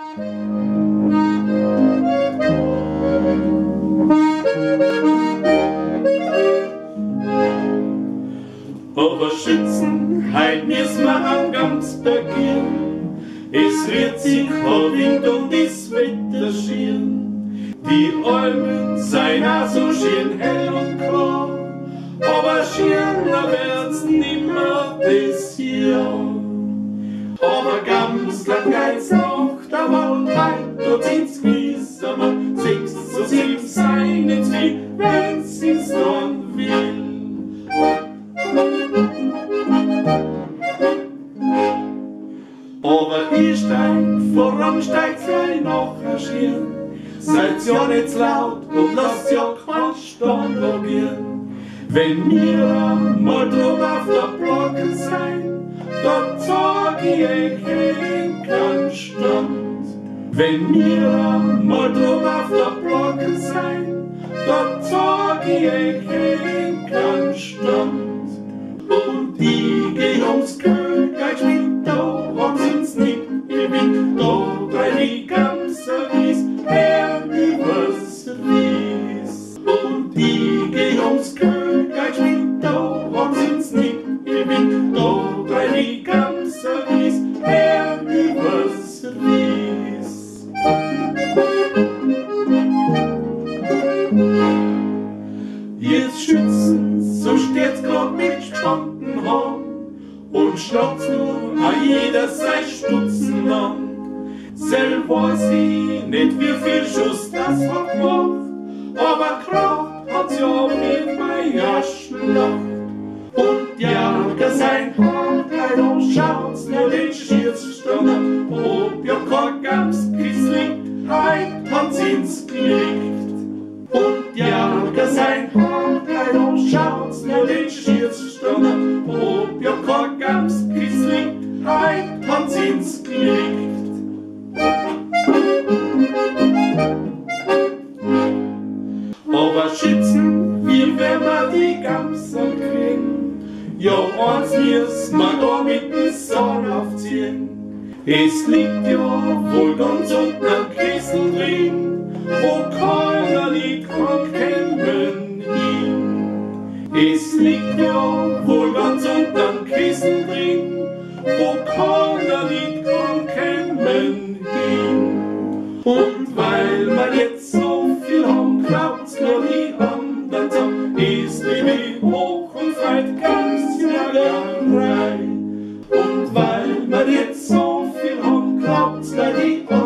Aber Schützen, heut müssen wir am Gamsberg gehen. Es rührt sich kein Wind und das Wetter schien. Die Almen seien auch so schön hell und klar, aber schöner wird's nimmer das Jahr. Aber Gamsberg geht's noch, da wollen heut dort ins Quiz, aber 6 zu 7 sein nicht viel, wenn sie's dann will. Aber ich steig voran, steigt's gleich nachher schier. Seid's ja nicht laut und lasst ja kein Stand gehen. Wenn wir einmal drum auf der Glocke sein, dann sag ich euch keinen Stand. Wenn wir einmal drum auf der Glocke sein, dann sag ich euch keinen Stand. Und die geh ums Königreich mit, da haben sie's nicht gewinnt, da bei die ganze Ries, her übers Ries. Und die geh ums Königreich mit, da haben sie's nicht gewinnt, da bei die ganze Ries, her übers Ries. Jetzt Schützen, so steht's grad mit gespannten Haaren und schlagt's nur a jeder sein Stutzen an. Selber weiß ich nicht, wie viel Schuss das hat gemacht, aber Kraft hat's ja auch nicht bei der Schlacht. Und ja, sein Haarkleidung schaut's nur den Schiedsstand an, ob ja kein Gamskiss liegt, heut hat's ins gelegt. Und ja, sein Haarkleidung schaut's nur den Schiedsstand an, ob ja kein Gamskiss liegt, heut hat's ins gelegt. Aber Schützen, wie wenn wir die Gamsen kriegen, ja, eins müssen wir da mit dem Sohn aufziehen. Es liegt ja wohl ganz unten am Kessel drin, wo keiner liegt kann kämmen hin. Es liegt ja wohl ganz unten am Kessel drin, wo keiner liegt kann kämmen hin. Und weil wir jetzt so viel haben, glaubt's nur die anderen sagen, ist Liebe hoch und freit ganz in der Reihe. Und weil wir jetzt so viel haben, glaubt's nur die anderen